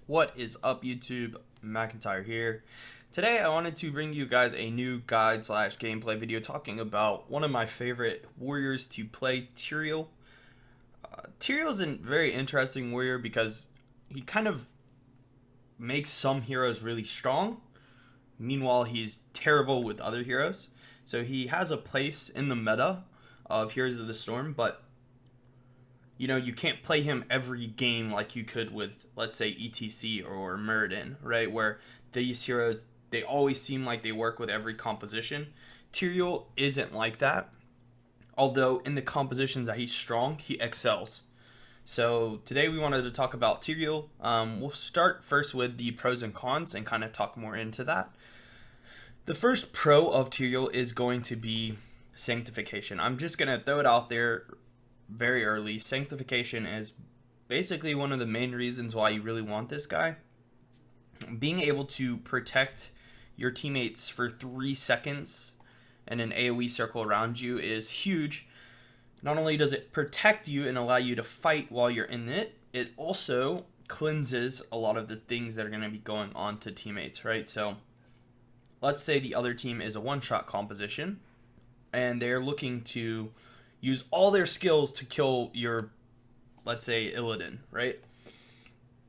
What is up, YouTube? McIntyre here. Today I wanted to bring you guys a new guide slash gameplay video talking about one of my favorite warriors to play, Tyrael. Tyrael's a very interesting warrior because he kind of makes some heroes really strong. Meanwhile, he's terrible with other heroes. So he has a place in the meta of Heroes of the Storm, but you can't play him every game like you could with, let's say, ETC or Muradin, right? Where these heroes, they always seem like they work with every composition. Tyrael isn't like that. Although in the compositions that he's strong, he excels. So today we wanted to talk about Tyrael. We'll start first with the pros and cons and kind of talk more into that. The first pro of Tyrael is going to be sanctification. I'm just going to throw it out there very early. Sanctification is basically one of the main reasons why you really want this guy. Being able to protect your teammates for 3 seconds and an AoE circle around you is huge. Not only does it protect you and allow you to fight while you're in it, it also cleanses a lot of the things that are going to be going on to teammates, right? So let's say the other team is a one-shot composition and they're looking to use all their skills to kill your, let's say, Illidan, right?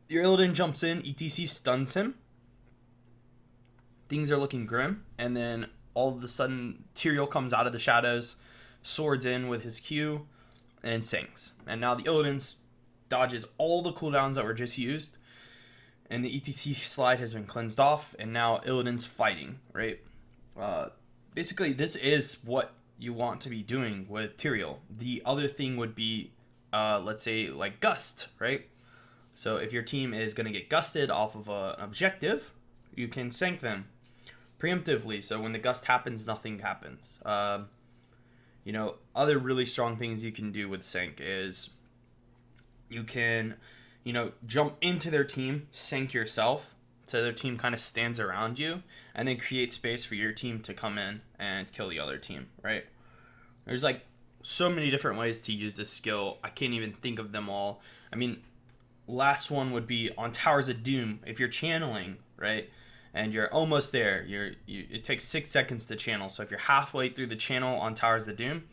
Your Illidan jumps in, ETC stuns him. Things are looking grim, and then all of a sudden, Tyrael comes out of the shadows, swords in with his Q, and sinks. And now the Illidan dodges all the cooldowns that were just used, and the ETC slide has been cleansed off, and now Illidan's fighting, right? Basically, this is what you want to be doing with Tyrael. The other thing would be, let's say, like Gust, right? So if your team is going to get gusted off of an objective, you can sank them preemptively. So when the gust happens, nothing happens. Other really strong things you can do with sank is you can, jump into their team, sank yourself, so their team kind of stands around you, and then create space for your team to come in and kill the other team, right? There's like so many different ways to use this skill. I can't even think of them all. I mean, last one would be on Towers of Doom. If you're channeling, right, and you're almost there, it takes 6 seconds to channel. So if you're halfway through the channel on Towers of Doom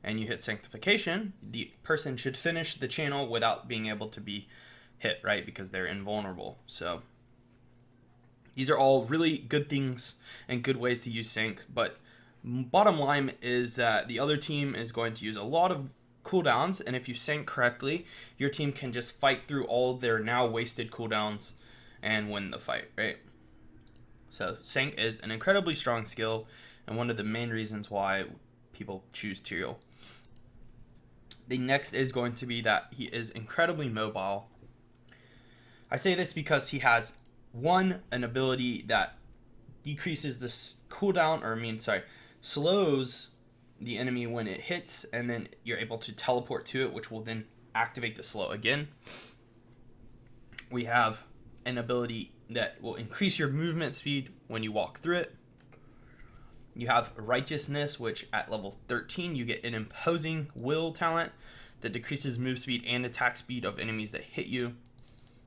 and you hit Sanctification, the person should finish the channel without being able to be hit, right, because they're invulnerable. So these are all really good things and good ways to use Sank, but bottom line is that the other team is going to use a lot of cooldowns, and if you Sank correctly, your team can just fight through all their now wasted cooldowns and win the fight, right? So Sank is an incredibly strong skill and one of the main reasons why people choose Tyrael. The next is going to be that he is incredibly mobile. I say this because he has an ability that decreases the cooldown, slows the enemy when it hits, and then you're able to teleport to it, which will then activate the slow again. We have an ability that will increase your movement speed when you walk through it. You have Righteousness, which at level 13 you get an imposing will talent that decreases move speed and attack speed of enemies that hit you.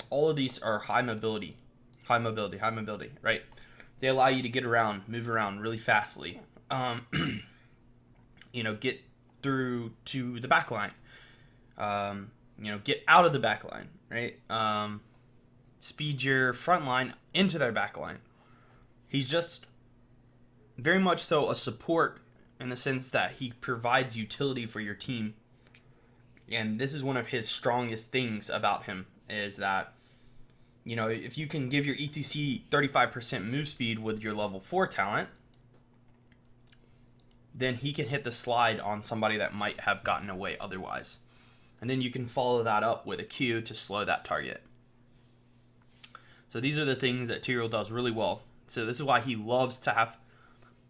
All of these are high mobility, right? They allow you to get around, move around really fastly. Get through to the back line. Get out of the back line, right? Speed your front line into their back line. He's just very much so a support in the sense that he provides utility for your team. And this is one of his strongest things about him, is that if you can give your ETC 35% move speed with your level 4 talent, then he can hit the slide on somebody that might have gotten away otherwise. And then you can follow that up with a Q to slow that target. So these are the things that Tyrael does really well. So this is why he loves to have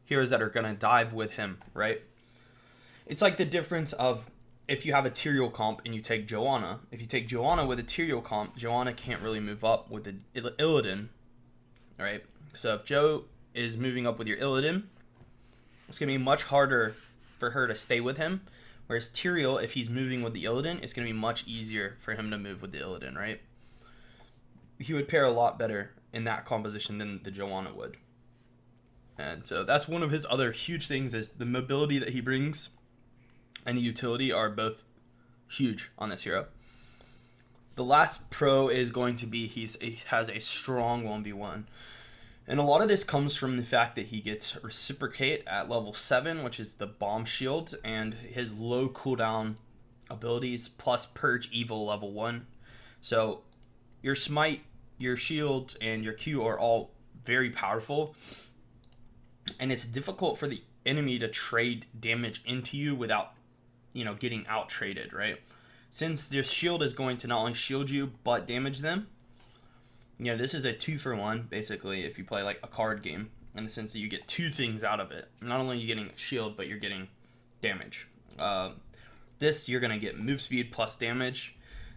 heroes that are going to dive with him, right? It's like the difference of if you have a Tyrael comp and you take Joanna. If you take Joanna with a Tyrael comp, Joanna can't really move up with the Illidan, right? So if Joe is moving up with your Illidan, it's going to be much harder for her to stay with him. Whereas Tyrael, if he's moving with the Illidan, it's going to be much easier for him to move with the Illidan, right? he would pair a lot better in that composition than the Joanna would. And so that's one of his other huge things, is the mobility that he brings and the utility are both huge on this hero. The last pro is going to be he has a strong 1v1. And a lot of this comes from the fact that he gets Reciprocate at level 7, which is the bomb shield, and his low cooldown abilities plus Purge Evil level 1. So your smite, your shield, and your Q are all very powerful. And it's difficult for the enemy to trade damage into you without, getting out traded, right? Since this shield is going to not only shield you but damage them, this is a 2-for-1 basically if you play like a card game, in the sense that you get two things out of it. Not only are you getting shield, but you're getting damage. This you're gonna get move speed plus damage.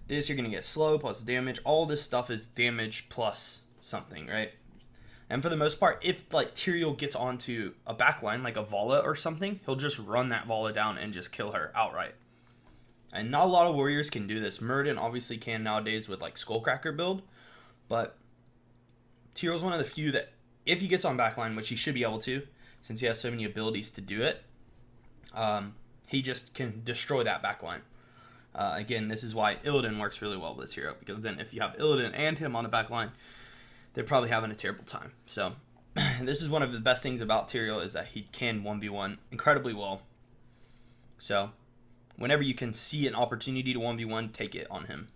This you're gonna get slow plus damage. All this stuff is damage plus something, right? And for the most part, if like Tyrael gets onto a backline like a Vala or something, he'll just run that Vala down and just kill her outright. And not a lot of warriors can do this. Muradin obviously can nowadays with like Skullcracker build, but Tyrael's one of the few that if he gets on backline, which he should be able to, since he has so many abilities to do it, he just can destroy that backline. Again, this is why Illidan works really well with this hero, because then if you have Illidan and him on the backline, they're probably having a terrible time. So this is one of the best things about Tyrael, is that he can 1v1 incredibly well. So whenever you can see an opportunity to 1v1, take it on him.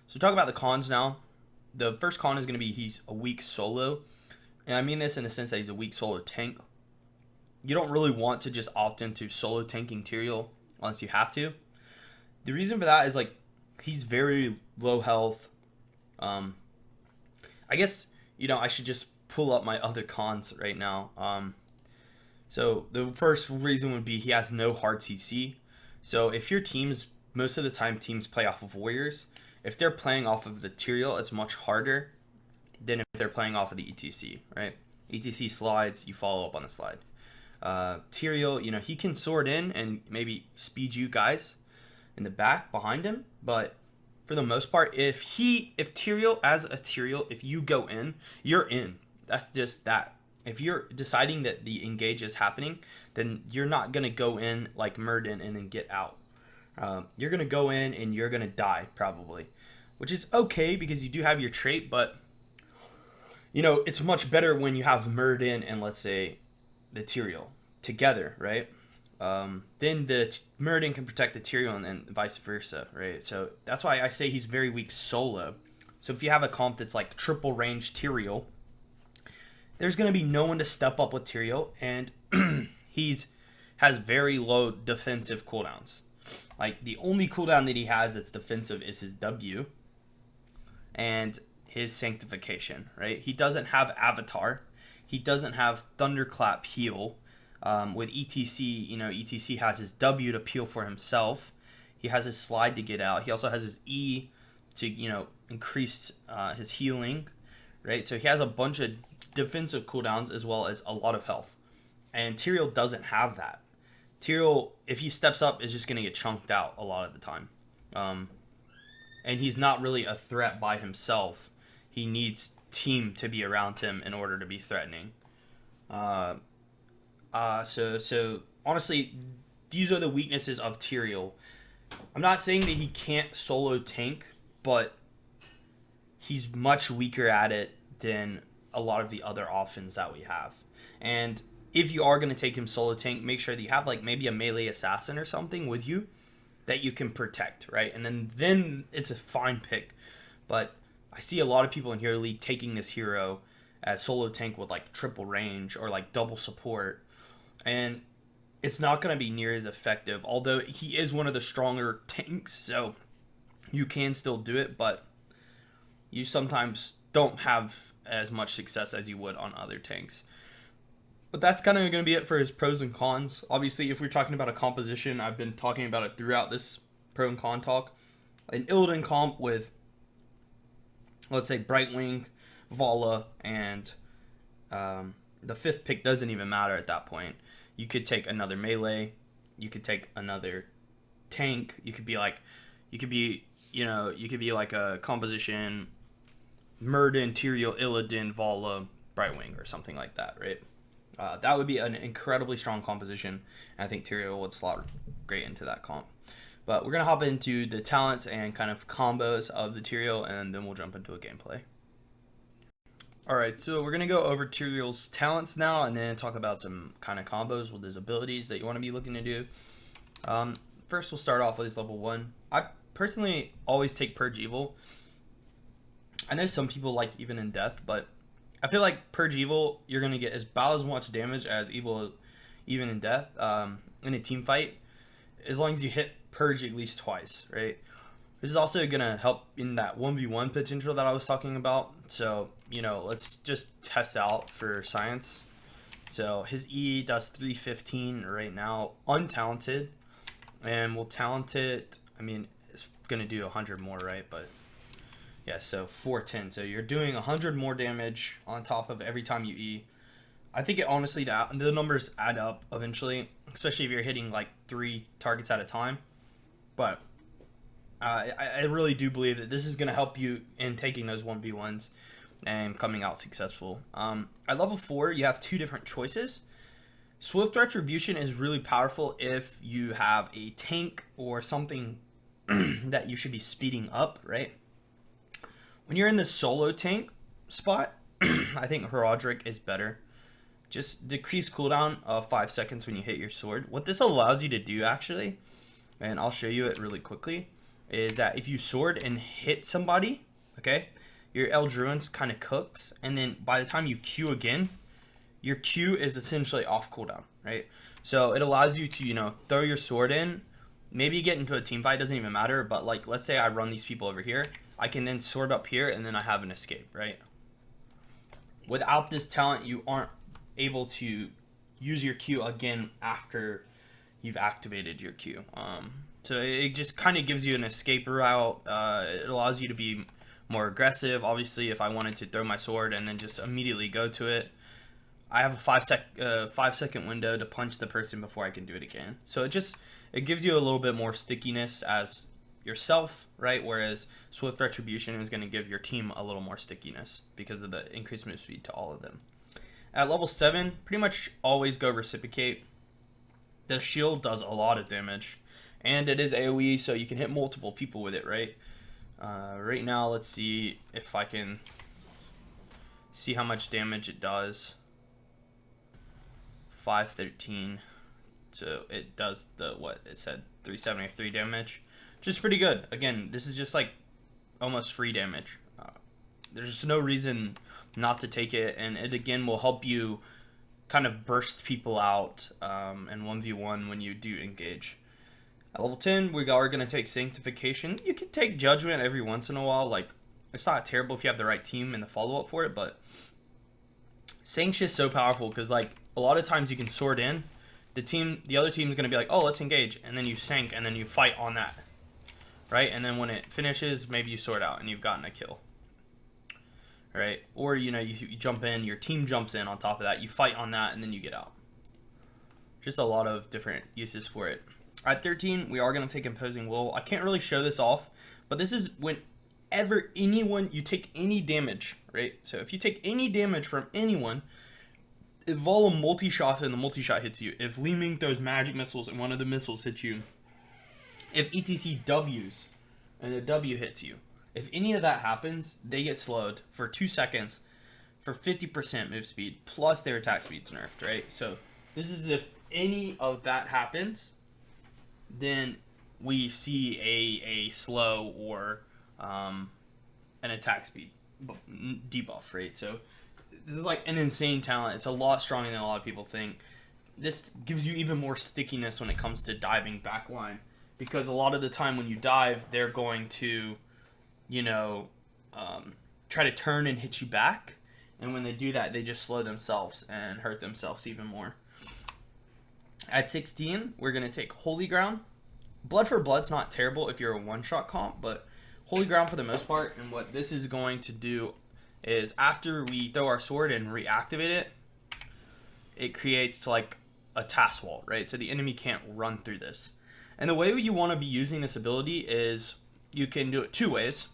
So talk about the cons now. The first con is going to be he's a weak solo. And I mean this in the sense that he's a weak solo tank. You don't really want to just opt into solo tanking Tyrael unless you have to. The reason for that is like he's very low health. I guess, I should just pull up my other cons right now. So the first reason would be he has no hard CC. So if your teams, most of the time teams play off of warriors. If they're playing off of the Tyrael, it's much harder than if they're playing off of the ETC, right? ETC slides, you follow up on the slide. Tyrael, he can sword in and maybe speed you guys in the back behind him, but for the most part, if Tyrael, as a Tyrael, if you go in, you're in. That's just that. If you're deciding that the engage is happening, then you're not going to go in like Muradin and then get out. You're going to go in and you're going to die probably, which is okay because you do have your trait, but it's much better when you have Muradin and let's say the Tyrael together, right? Then the Muradin can protect the Tyrael and vice versa, right? So that's why I say he's very weak solo. So if you have a comp that's like triple range Tyrael, there's going to be no one to step up with Tyrael, and has very low defensive cooldowns. Like the only cooldown that he has that's defensive is his W and his Sanctification, right? He doesn't have Avatar. He doesn't have Thunderclap heal. With ETC, ETC has his W to peel for himself. He has his slide to get out. He also has his E to, increase his healing, right? So he has a bunch of defensive cooldowns as well as a lot of health. And Tyrael doesn't have that. Tyrael, if he steps up, is just going to get chunked out a lot of the time. And he's not really a threat by himself. He needs team to be around him in order to be threatening. So honestly, these are the weaknesses of Tyrael. I'm not saying that he can't solo tank, but he's much weaker at it than a lot of the other options that we have. And if you are going to take him solo tank, make sure that you have like maybe a melee assassin or something with you that you can protect, right? And then it's a fine pick. But I see a lot of people in Hero League taking this hero as solo tank with like triple range or like double support, and it's not going to be near as effective, although he is one of the stronger tanks, so you can still do it, but you sometimes don't have as much success as you would on other tanks. But that's kind of going to be it for his pros and cons. Obviously, if we're talking about a composition, I've been talking about it throughout this pro and con talk. An Illidan comp with, let's say, Brightwing, Vala, and the fifth pick doesn't even matter at that point. You could take another melee. You could take another tank. You could be like a composition Murden, Tyrael, Illidan, Vala, Brightwing, or something like that, right? That would be an incredibly strong composition. And I think Tyrael would slot great into that comp. But we're going to hop into the talents and kind of combos of the Tyrael, and then we'll jump into a gameplay. Alright, so we're going to go over Tyrael's talents now, and then talk about some kind of combos with his abilities that you want to be looking to do. First, we'll start off with his level 1. I personally always take Purge Evil. I know some people like Even in Death, but I feel like Purge Evil, you're going to get about as much damage as Evil Even in Death in a team fight, as long as you hit Purge at least twice, right? This is also going to help in that 1v1 potential that I was talking about. So, let's just test out for science. So his E does 315 right now, untalented. And we'll talent it, it's going to do 100 more, right? But yeah, so 410. So you're doing 100 more damage on top of every time you E. I think it honestly, the numbers add up eventually, especially if you're hitting like 3 targets at a time. But I really do believe that this is going to help you in taking those 1v1s and coming out successful. At level 4, you have 2 different choices. Swift Retribution is really powerful if you have a tank or something that you should be speeding up, right? When you're in the solo tank spot, I think Herodric is better. Just decrease cooldown of 5 seconds when you hit your sword. What this allows you to do, actually, and I'll show you it really quickly, is that if you sword and hit somebody, okay, your Eldruins kind of cooks, and then by the time you Q again, your Q is essentially off cooldown, right? So it allows you to, throw your sword in. Maybe you get into a team fight, doesn't even matter, but like, let's say I run these people over here. I can then sword up here, and then I have an escape, right? Without this talent, you aren't able to use your Q again after you've activated your Q. So it just kind of gives you an escape route. It allows you to be more aggressive. Obviously, if I wanted to throw my sword and then just immediately go to it, I have a 5 second window to punch the person before I can do it again. So it gives you a little bit more stickiness as yourself, right? Whereas Swift Retribution is going to give your team a little more stickiness because of the increased move speed to all of them. At level 7, pretty much always go Reciprocate. The shield does a lot of damage, and it is AoE, so you can hit multiple people with it, right? Right now, let's see if I can see how much damage it does. 513. So it does what it said, 373 damage, which is pretty good. Again, this is just like almost free damage. There's just no reason not to take it, and it again will help you kind of burst people out and 1v1 when you do engage. At level 10, we are going to take Sanctification. You can take Judgment every once in a while. Like, it's not terrible if you have the right team and the follow-up for it, but Sanct's just so powerful because, like, a lot of times you can sword in. The other team is going to be like, oh, let's engage, and then you Sanct, and then you fight on that, right? And then when it finishes, maybe you sword out, and you've gotten a kill. Right? Or, you jump in, your team jumps in on top of that, you fight on that, and then you get out. Just a lot of different uses for it. At 13, we are going to take Imposing Will. I can't really show this off, but this is whenever you take any damage, right? So if you take any damage from anyone, if Vala multi-shots and the multi-shot hits you, if Li Ming throws magic missiles and one of the missiles hits you, if ETC Ws and the W hits you, if any of that happens, they get slowed for 2 seconds for 50% move speed, plus their attack speed's nerfed, right? So this is if any of that happens, then we see a slow or an attack speed debuff, right? So this is like an insane talent. It's a lot stronger than a lot of people think. This gives you even more stickiness when it comes to diving backline, because a lot of the time when you dive, they're going to try to turn and hit you back, and when they do that, they just slow themselves and hurt themselves even more. At 16, we're going to take Holy Ground. Blood for Blood's not terrible if you're a one-shot comp, but Holy Ground for the most part, and what this is going to do is after we throw our sword and reactivate it, it creates like a task wall, right? So the enemy can't run through this. And the way you want to be using this ability is you can do it 2 ways.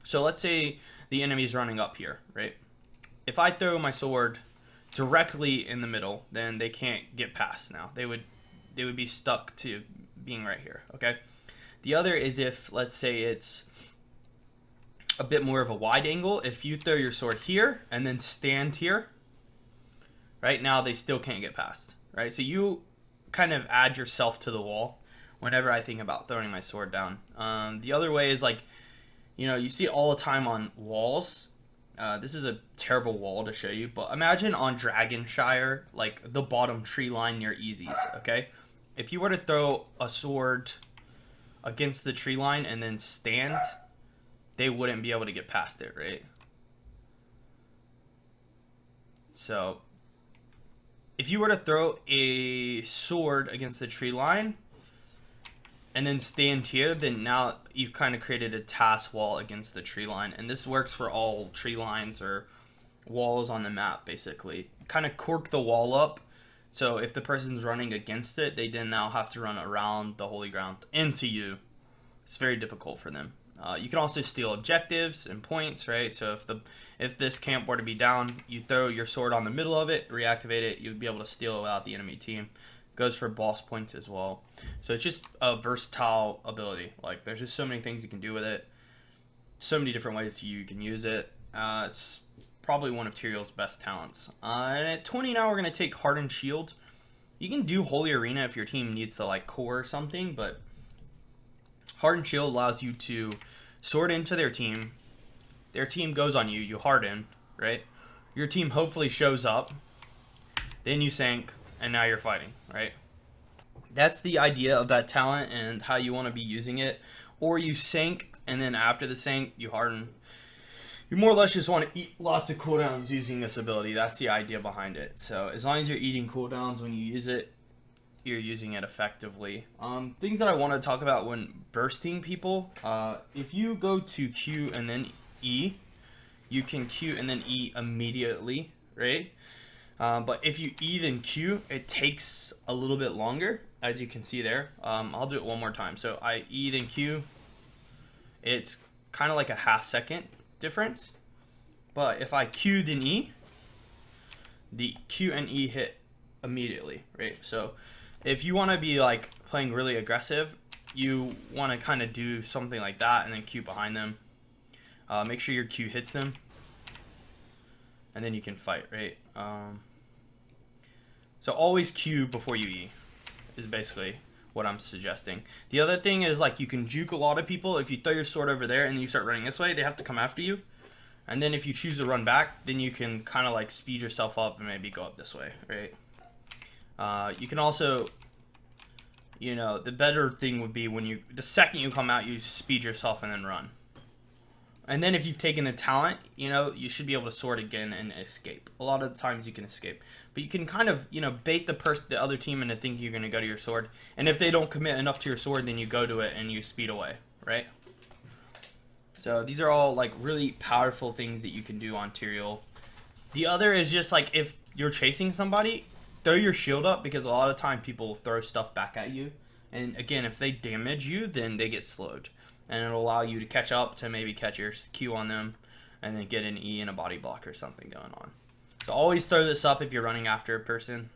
So let's say the enemy's running up here, right? If I throw my sword directly in the middle, then they can't get past now. They would be stuck to being right here, okay? The other is if, let's say it's a bit more of a wide angle. If you throw your sword here and then stand here, right, now they still can't get past, right? So you kind of add yourself to the wall whenever I think about throwing my sword down. The other way is like, you know, you see it all the time on walls. This is a terrible wall to show you, but imagine on Dragonshire, like the bottom tree line near easies, okay? If you were to throw a sword against the tree line and then stand, they wouldn't be able to get past it, right? So if you were to throw a sword against the tree line and then stand here, then now you've kind of created a task wall against the tree line. And this works for all tree lines or walls on the map, basically. Kind of cork the wall up, so if the person's running against it, they then now have to run around the holy ground into you. It's very difficult for them. You can also steal objectives and points, right? So if this camp were to be down, you throw your sword on the middle of it, reactivate it, you'd be able to steal it without the enemy team. Goes for boss points as well. So it's just a versatile ability. Like, there's just so many things you can do with it. So many different ways you can use it. It's probably one of Tyrael's best talents. And at 20 now, we're going to take Hardened Shield. You can do Holy Arena if your team needs to, like, core or something, but Hardened Shield allows you to sword into their team. Their team goes on you. You harden, right? Your team hopefully shows up. Then you sank, and now you're fighting, right? That's the idea of that talent and how you want to be using it. Or you sank, and then after the sank, you harden. You more or less just want to eat lots of cooldowns using this ability. That's the idea behind it. So as long as you're eating cooldowns when you use it, you're using it effectively. Things that I want to talk about when bursting people. If you go to Q and then E, you can Q and then E immediately, right? But if you E then Q, it takes a little bit longer, as you can see there. I'll do it one more time. So I E then Q. It's kind of like a half second difference. But if I Q then E, the Q and E hit immediately, right? So if you want to be like playing really aggressive, you want to kind of do something like that and then Q behind them. Make sure your Q hits them, and then you can fight, right? So always Q before you E is basically what I'm suggesting. The other thing is, like, you can juke a lot of people. If you throw your sword over there and then you start running this way, they have to come after you. And then if you choose to run back, then you can kind of like speed yourself up and maybe go up this way, right? You can also, you know, the better thing would be when the second you come out, you speed yourself and then run. And then if you've taken the talent, you know, you should be able to sword again and escape. A lot of the times you can escape. But you can kind of, you know, bait the other team into thinking you're going to go to your sword. And if they don't commit enough to your sword, then you go to it and you speed away, right? So these are all, like, really powerful things that you can do on Tyrael. The other is just, like, if you're chasing somebody, throw your shield up, because a lot of time people throw stuff back at you. And again, if they damage you, then they get slowed. And it'll allow you to catch up to maybe catch your Q on them and then get an E and a body block or something going on. So always throw this up if you're running after a person.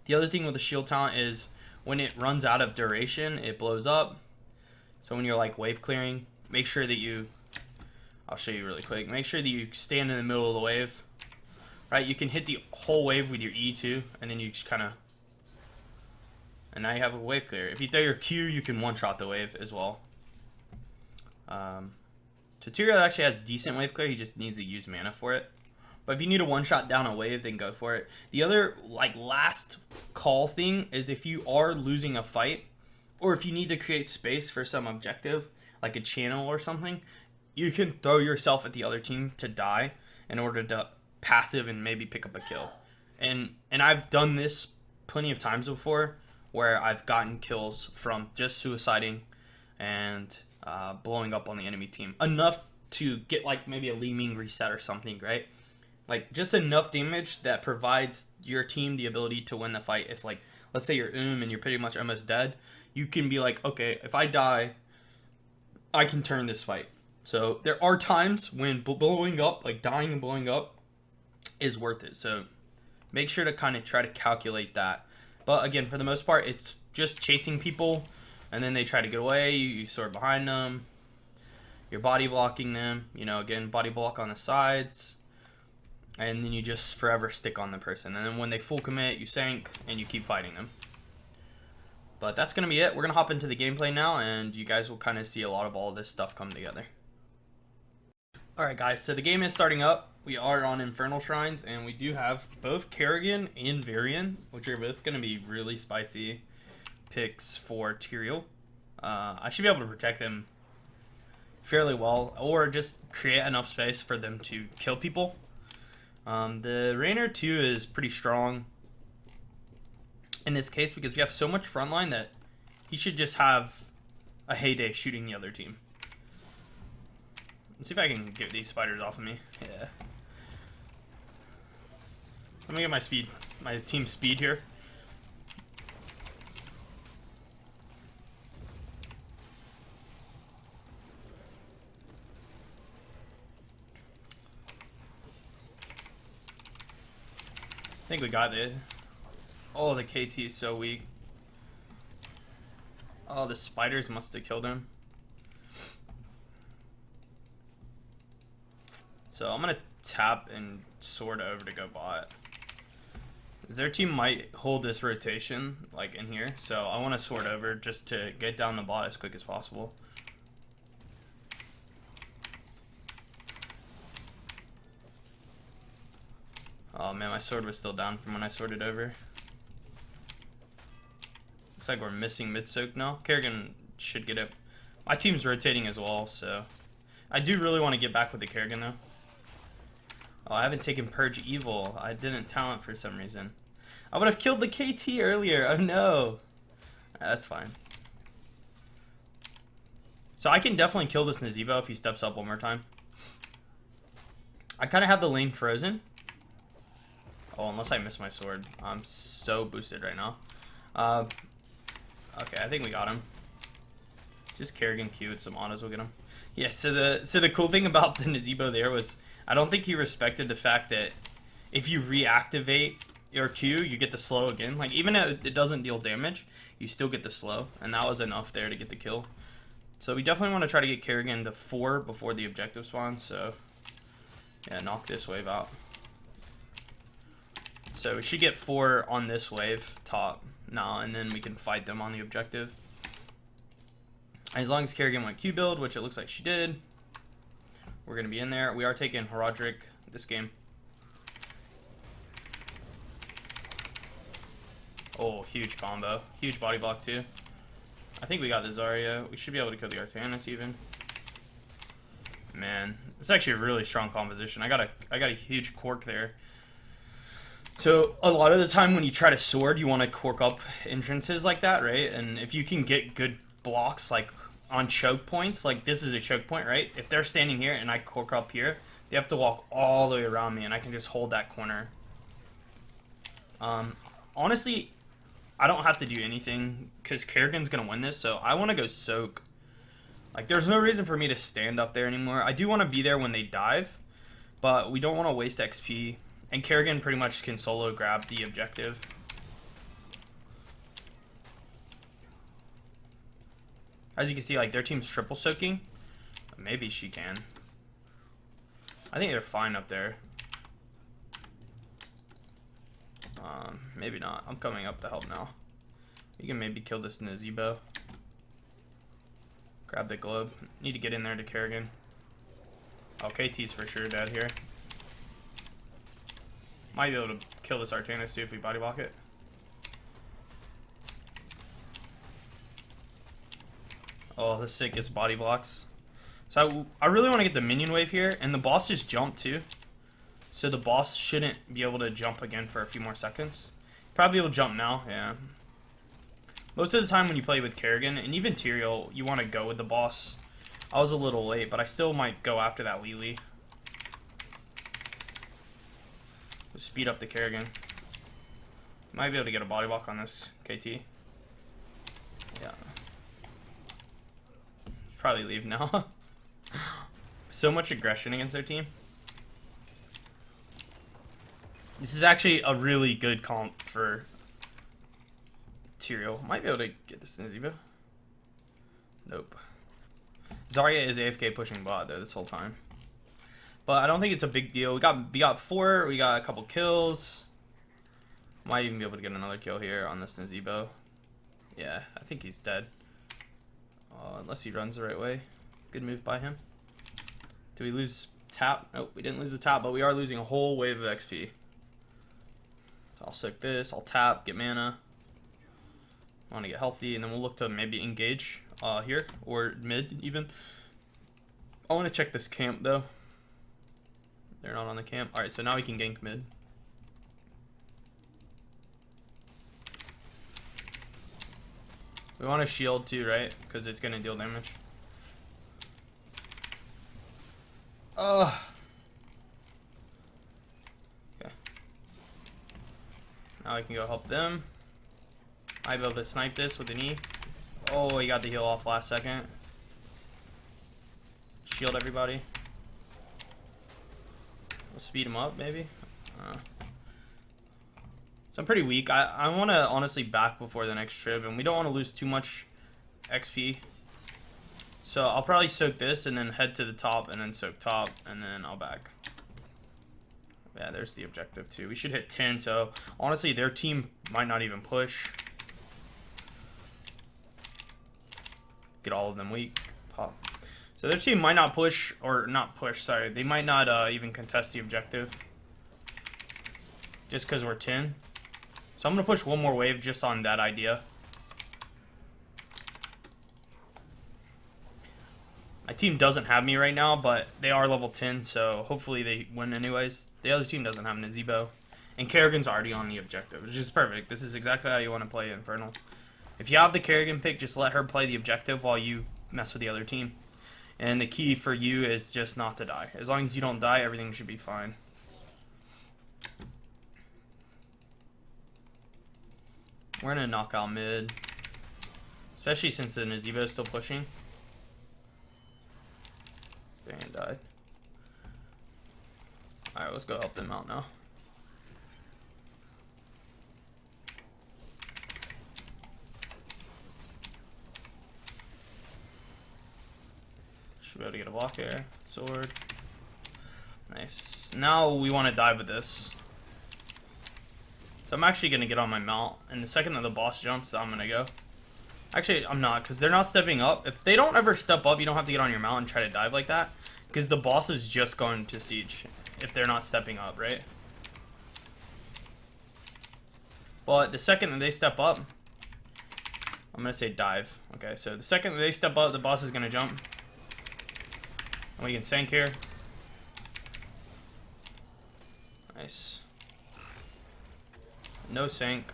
The other thing with the shield talent is when it runs out of duration, it blows up. So when you're like wave clearing, make sure that you, I'll show you really quick, make sure that you stand in the middle of the wave. Right, you can hit the whole wave with your E too, and then you just kind of, and now you have a wave clear. If you throw your Q, you can one-shot the wave as well. So Tyrael actually has decent wave clear, he just needs to use mana for it. But if you need a one-shot down a wave, then go for it. The other, like, last call thing is if you are losing a fight, or if you need to create space for some objective, like a channel or something, you can throw yourself at the other team to die in order to passive and maybe pick up a kill. And I've done this plenty of times before, where I've gotten kills from just suiciding and blowing up on the enemy team. Enough to get like maybe a Leeming reset or something, right? Like just enough damage that provides your team the ability to win the fight. If like, let's say you're and you're pretty much almost dead, you can be like, okay, if I die, I can turn this fight. So there are times when blowing up, like dying and blowing up, is worth it. So make sure to kind of try to calculate that. But again, for the most part, it's just chasing people, and then they try to get away. You sword behind them. You're body blocking them. You know, again, body block on the sides. And then you just forever stick on the person. And then when they full commit, you sank, and you keep fighting them. But that's going to be it. We're going to hop into the gameplay now, and you guys will kind of see a lot of all this stuff come together. Alright guys, so the game is starting up. We are on Infernal Shrines, and we do have both Kerrigan and Varian, which are both going to be really spicy picks for Tyrael. I should be able to protect them fairly well, or just create enough space for them to kill people. The Rainer 2 is pretty strong in this case because we have so much frontline that he should just have a heyday shooting the other team. Let's see if I can get these spiders off of me. Yeah. Let me get my speed, my team speed here. I think we got it. Oh, the KT is so weak. Oh, the spiders must have killed him. So I'm gonna tap and sword over to go bot. Their team might hold this rotation like in here, so I want to sword over just to get down the bot as quick as possible. Oh man, my sword was still down from when I sorted over. Looks like we're missing mid soak now. Kerrigan should get it. My team's rotating as well, so I do really want to get back with the Kerrigan though. Oh, I haven't taken Purge Evil. I didn't talent for some reason. I would have killed the KT earlier. Oh no. That's fine. So I can definitely kill this Nazebo if he steps up one more time. I kind of have the lane frozen. Oh, unless I miss my sword. I'm so boosted right now. Okay, I think we got him. Just Kerrigan Q with some autos will get him. Yeah, so the cool thing about the Nazebo there was I don't think he respected the fact that if you reactivate your Q, you get the slow again. Like, even if it doesn't deal damage, you still get the slow. And that was enough there to get the kill. So we definitely want to try to get Kerrigan to 4 before the objective spawns. So, yeah, knock this wave out. So we should get 4 on this wave, top. Now, and then we can fight them on the objective. As long as Kerrigan went Q build, which it looks like she did, we're going to be in there. We are taking Herodric this game. Oh, huge combo. Huge body block too. I think we got the Zarya. We should be able to kill the Artanis even. Man, it's actually a really strong composition. I got a huge cork there. So a lot of the time when you try to sword, you want to cork up entrances like that, right? And if you can get good blocks like on choke points, like this is a choke point, right? If they're standing here and I cork up here, they have to walk all the way around me and I can just hold that corner. Honestly, I don't have to do anything because Kerrigan's going to win this, so I want to go soak. Like, there's no reason for me to stand up there anymore. I do want to be there when they dive, but we don't want to waste XP. And Kerrigan pretty much can solo grab the objective. As you can see, like, their team's triple soaking. Maybe she can. I think they're fine up there. Maybe not. I'm coming up to help now. You can maybe kill this Nazebo. Grab the globe. Need to get in there to Kerrigan. Oh, KT's for sure dead here. Might be able to kill this Artanis too if we body block it. Oh, the sickest body blocks. So I really want to get the minion wave here, and the boss just jumped too. So the boss shouldn't be able to jump again for a few more seconds. Probably able to jump now, yeah. Most of the time when you play with Kerrigan, and even Tyrael, you want to go with the boss. I was a little late, but I still might go after that Lily. Speed up the Kerrigan. Might be able to get a body block on this KT. Yeah. Probably leave now. so much aggression against their team. This is actually a really good comp for Tyrael. Might be able to get this in Ziva. Nope. Zarya is AFK pushing bot though this whole time. But I don't think it's a big deal. We got 4, we got a couple kills. Might even be able to get another kill here on this Nazebo. Yeah, I think he's dead. Unless he runs the right way. Good move by him. Do we lose tap? Nope, we didn't lose the tap, but we are losing a whole wave of XP. So I'll soak this, I'll tap, get mana. I want to get healthy, and then we'll look to maybe engage here, or mid even. I want to check this camp though. They're not on the camp. Alright, so now we can gank mid. We want to shield too, right? Because it's going to deal damage. Okay. Now I can go help them. I'll be able to snipe this with an E. Oh, he got the heal off last second. Shield everybody. We'll speed him up, maybe. So I'm pretty weak. I want to honestly back before the next trip, and we don't want to lose too much XP. So I'll probably soak this and then head to the top and then soak top, and then I'll back. Yeah, there's the objective too. We should hit 10, so honestly their team might not even push. Get all of them weak. Pop. So their team might not push, or not push, sorry. They might not even contest the objective. Just because we're 10. So I'm going to push one more wave just on that idea. My team doesn't have me right now, but they are level 10, so hopefully they win anyways. The other team doesn't have Nazebo. And Kerrigan's already on the objective, which is perfect. This is exactly how you want to play Infernal. If you have the Kerrigan pick, just let her play the objective while you mess with the other team. And the key for you is just not to die. As long as you don't die, everything should be fine. We're going to knock out mid. Especially since the Nazebo is still pushing. Dang, died. Alright, let's go help them out now. Should be able to get a block here. Sword. Nice. Now we want to dive with this. So I'm actually going to get on my mount. And the second that the boss jumps, I'm going to go. Actually, I'm not, because they're not stepping up. If they don't ever step up, you don't have to get on your mount and try to dive like that. Because the boss is just going to siege if they're not stepping up, right? But the second that they step up, I'm going to say dive. Okay, so the second that they step up, the boss is going to jump. And we can sank here. Nice. No sank.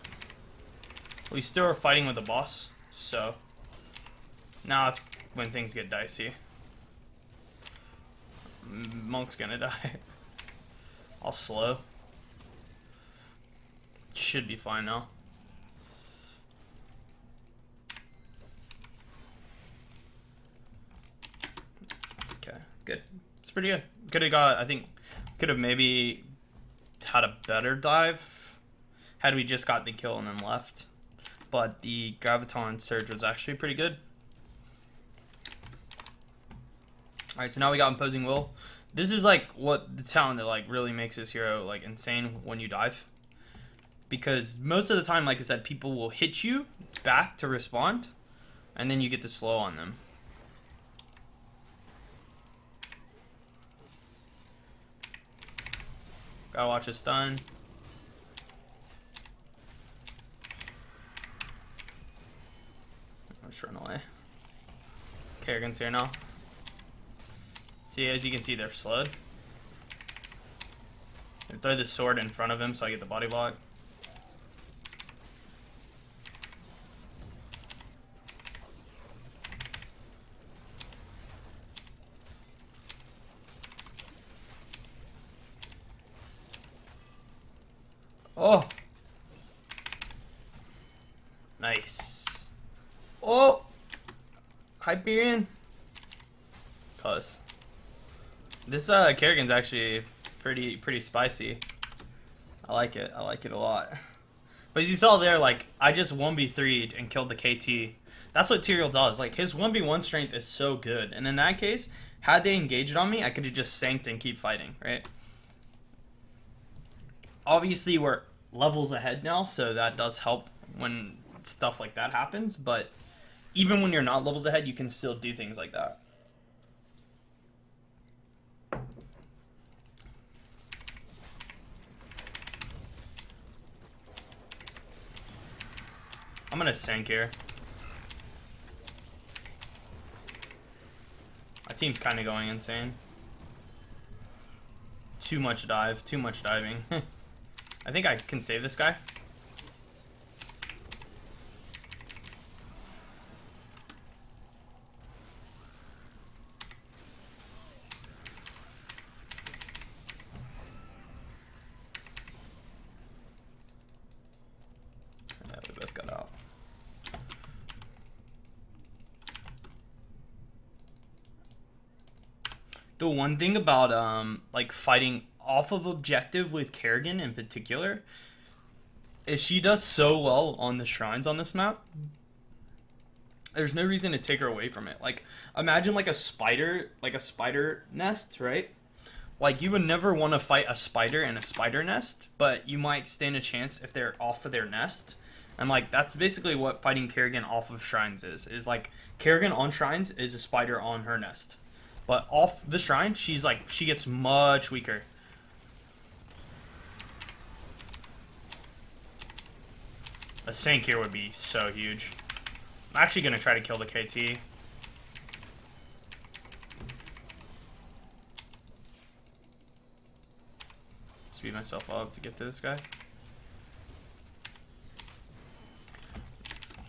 We still are fighting with the boss. So now it's when things get dicey. Monk's gonna die. I'll slow. Should be fine now. Okay, good. It's pretty good. Could have got, I think, could have maybe had a better dive had we just got the kill and then left. But the Graviton Surge was actually pretty good. Alright, so now we got Imposing Will. This is like what the talent that like really makes this hero like insane when you dive. Because most of the time, like I said, people will hit you back to respond. And then you get to slow on them. Gotta watch a stun. Just run away. Kerrigan's here now. See, as you can see, they're slowed. And throw the sword in front of him so I get the body block. Oh! Nice. Oh! Hyperion. Close. This Kerrigan's actually pretty spicy. I like it. I like it a lot. But as you saw there, like, I just 1v3'd and killed the KT. That's what Tyrael does. Like, his 1v1 strength is so good. And in that case, had they engaged on me, I could have just sanked and keep fighting, right? Obviously, we're levels ahead now, so that does help when stuff like that happens. But even when you're not levels ahead, you can still do things like that. I'm gonna sink here. My team's kind of going insane. Too much dive, too much diving. I think I can save this guy. Yeah, we both got out. The one thing about like fighting off of objective with Kerrigan in particular is she does so well on the shrines on this map. There's no reason to take her away from it. Like, imagine like a spider nest, right? Like, you would never want to fight a spider in a spider nest, but you might stand a chance if they're off of their nest. And like, that's basically what fighting Kerrigan off of shrines is like, Kerrigan on shrines is a spider on her nest. But off the shrine, she gets much weaker. A sink here would be so huge. I'm actually going to try to kill the KT. Speed myself up to get to this guy.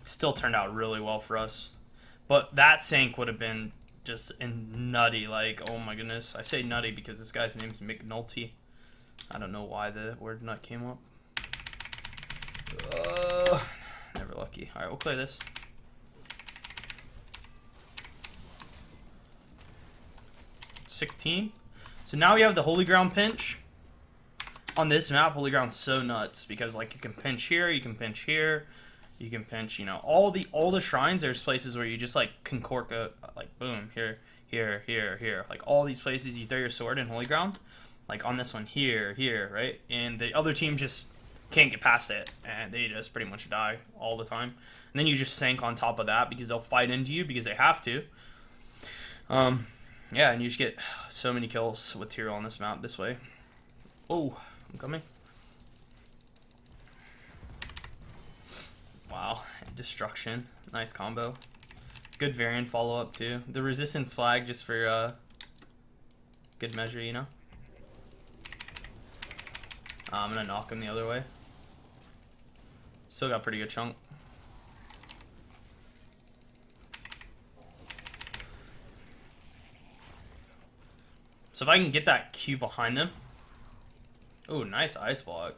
Still turned out really well for us. But that sink would have been just nutty, like, oh my goodness. I say nutty because this guy's name's McNulty. I don't know why the word nut came up. Never lucky. Alright, we'll clear this. $16. So now we have the Holy Ground pinch. On this map, Holy Ground's so nuts because, like, you can pinch here, you can pinch here, you can pinch, you know, all the shrines. There's places where you just like concork a, like, boom, here, like all these places you throw your sword in Holy Ground, like on this one here, right, and the other team just can't get past it and they just pretty much die all the time. And then you just sank on top of that because they'll fight into you because they have to. Yeah, and you just get so many kills with Tyrael on this map this way. Oh, I'm coming. Wow, destruction. Nice combo. Good variant follow-up, too. The resistance flag, just for good measure, you know? I'm going to knock him the other way. Still got pretty good chunk. So if I can get that Q behind them. Oh, nice ice block.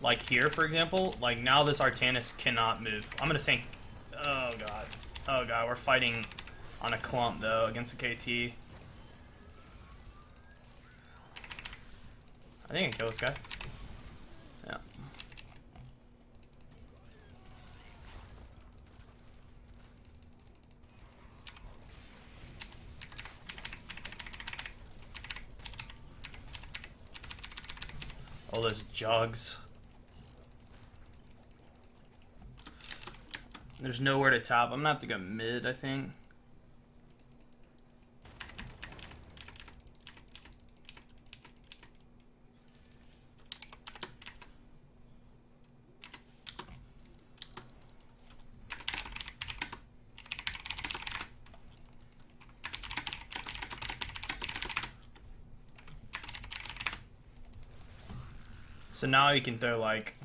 Like here, for example, like now this Artanis cannot move. I'm gonna sink. Oh god. Oh god, we're fighting on a clump though against a KT. I think I can kill this guy. Yeah. Oh, those jugs. There's nowhere to tap. I'm gonna have to go mid, I think. So now you can throw like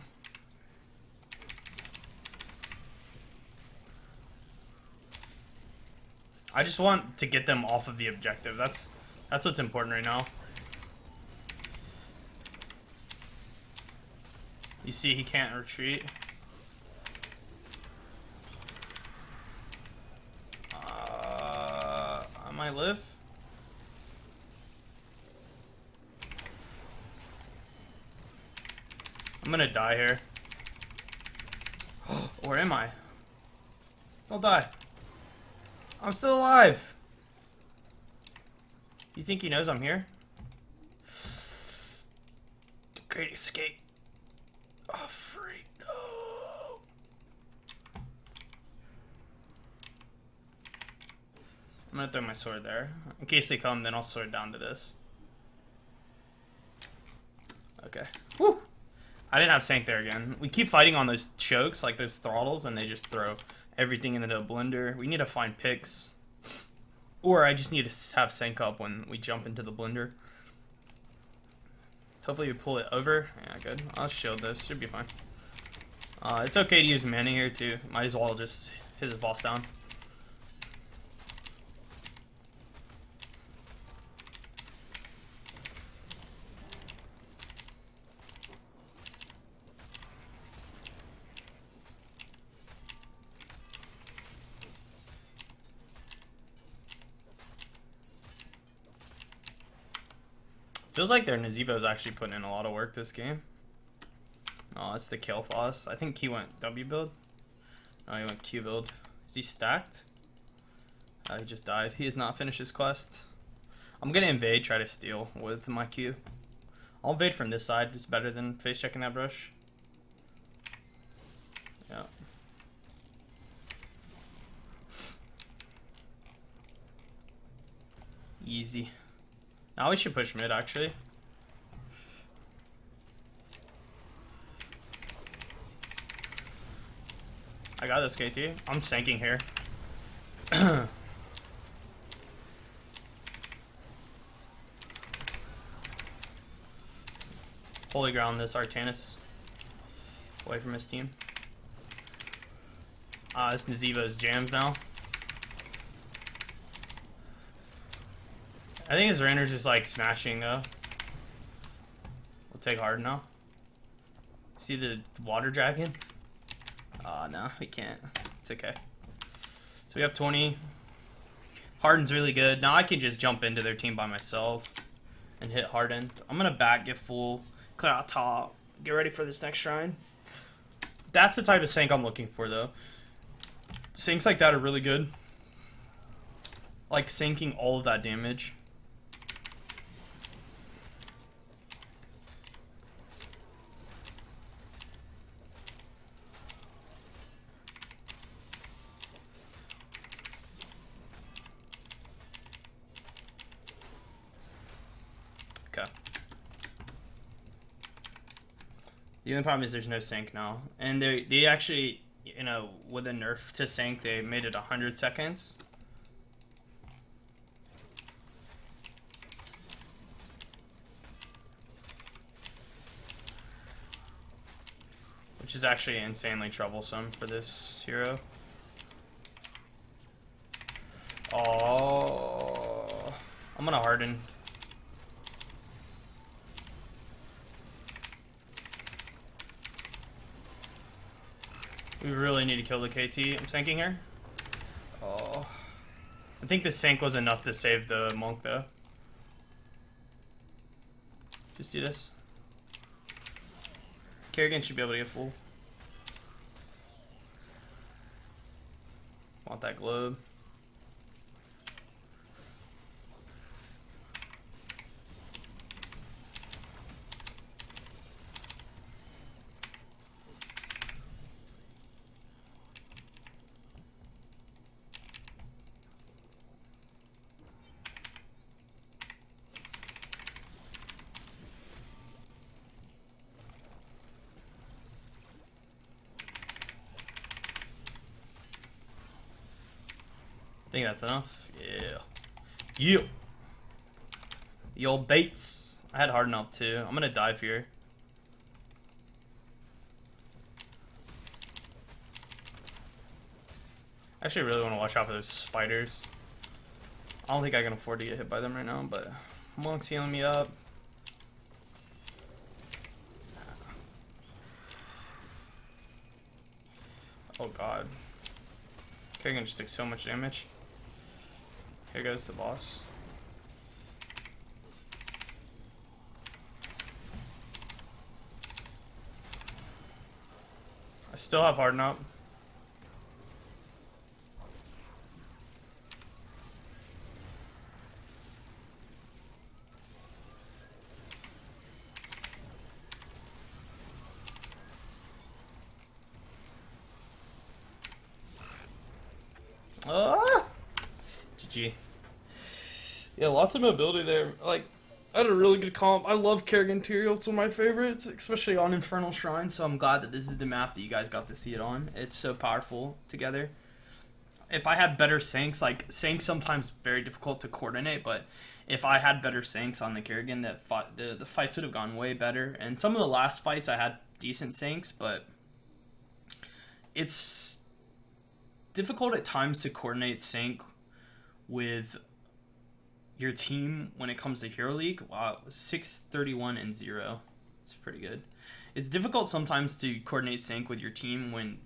I just want to get them off of the objective. That's what's important right now. You see he can't retreat. I might live. I'm gonna die here. Or am I? Don't die. I'm still alive. You think he knows I'm here? Great escape. Oh, freak. No. I'm gonna throw my sword there. In case they come, then I'll sword down to this. Okay. Woo! I didn't have Sank there again. We keep fighting on those chokes, like those throttles, and they just throw everything into the blender. We need to find picks. Or I just need to have Sank up when we jump into the blender. Hopefully we pull it over. Yeah, good. I'll shield this. Should be fine. It's okay to use mana here, too. Might as well just hit his boss down. Feels like their Nazeebo's actually putting in a lot of work this game. Oh, it's the kill floss. I think he went W build. Oh, he went Q build. Is he stacked? He just died. He has not finished his quest. I'm gonna invade, try to steal with my Q. I'll invade from this side. It's better than face checking that brush. Yeah. Easy. Now we should push mid, actually. I got this, KT. I'm sanking here. Holy ground this Artanis. Away from his team. This Nazeebo's jams now. I think his Rainer's just like smashing though. We'll take hard now. See the water dragon? No, we can't. It's okay. So we have 20. Harden's really good. Now I can just jump into their team by myself and hit Harden. I'm gonna back, get full, clear out top, get ready for this next shrine. That's the type of Sank I'm looking for though. Sanks like that are really good. Like sinking all of that damage. The only problem is there's no Sank now. And they actually, you know, with a nerf to Sank, they made it 100 seconds. Which is actually insanely troublesome for this hero. Oh, I'm gonna Harden. We really need to kill the KT. I'm tanking here. Oh. I think the Sank was enough to save the monk though. Just do this. Kerrigan should be able to get full. Want that globe. I think that's enough. Yeah. Yeah. The old baits. I had Harden up too. I'm gonna dive here. I actually really want to watch out for those spiders. I don't think I can afford to get hit by them right now, but Monk's healing me up. Oh god. Kerrigan just took so much damage. Here goes the boss. Still have Harden up. GG. Yeah, lots of mobility there. Like, I had a really good comp. I love Kerrigan Tyrael. It's one of my favorites, especially on Infernal Shrines. So I'm glad that this is the map that you guys got to see it on. It's so powerful together. If I had better syncs, like syncs sometimes very difficult to coordinate, but if I had better syncs on the Kerrigan, the fights would have gone way better. And some of the last fights I had decent syncs, but it's difficult at times to coordinate sync with your team when it comes to Hero League. Wow, 6-31-0. It's pretty good. It's difficult sometimes to coordinate sync with your team when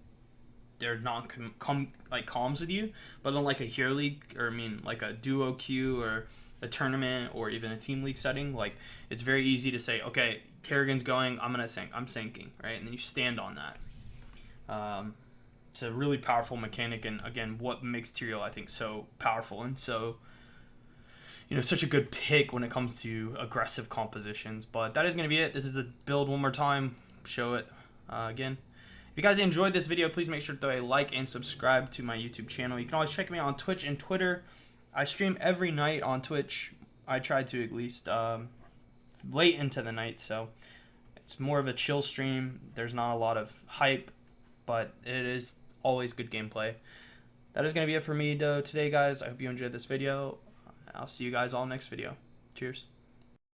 they're not comms with you, but on like a Hero League, or I mean like a duo queue or a tournament or even a team league setting, like it's very easy to say, okay, Kerrigan's going, I'm gonna sync, I'm syncing, right? And then you stand on that. It's a really powerful mechanic, and again, what makes Tyrael, I think, so powerful and so, you know, such a good pick when it comes to aggressive compositions. But that is going to be it. This is the build one more time. Show it again. If you guys enjoyed this video, please make sure to throw a like and subscribe to my YouTube channel. You can always check me out on Twitch and Twitter. I stream every night on Twitch. I try to at least late into the night, so it's more of a chill stream. There's not a lot of hype, but it is always good gameplay. That is going to be it for me today, guys. I hope you enjoyed this video. I'll see you guys all next video. Cheers.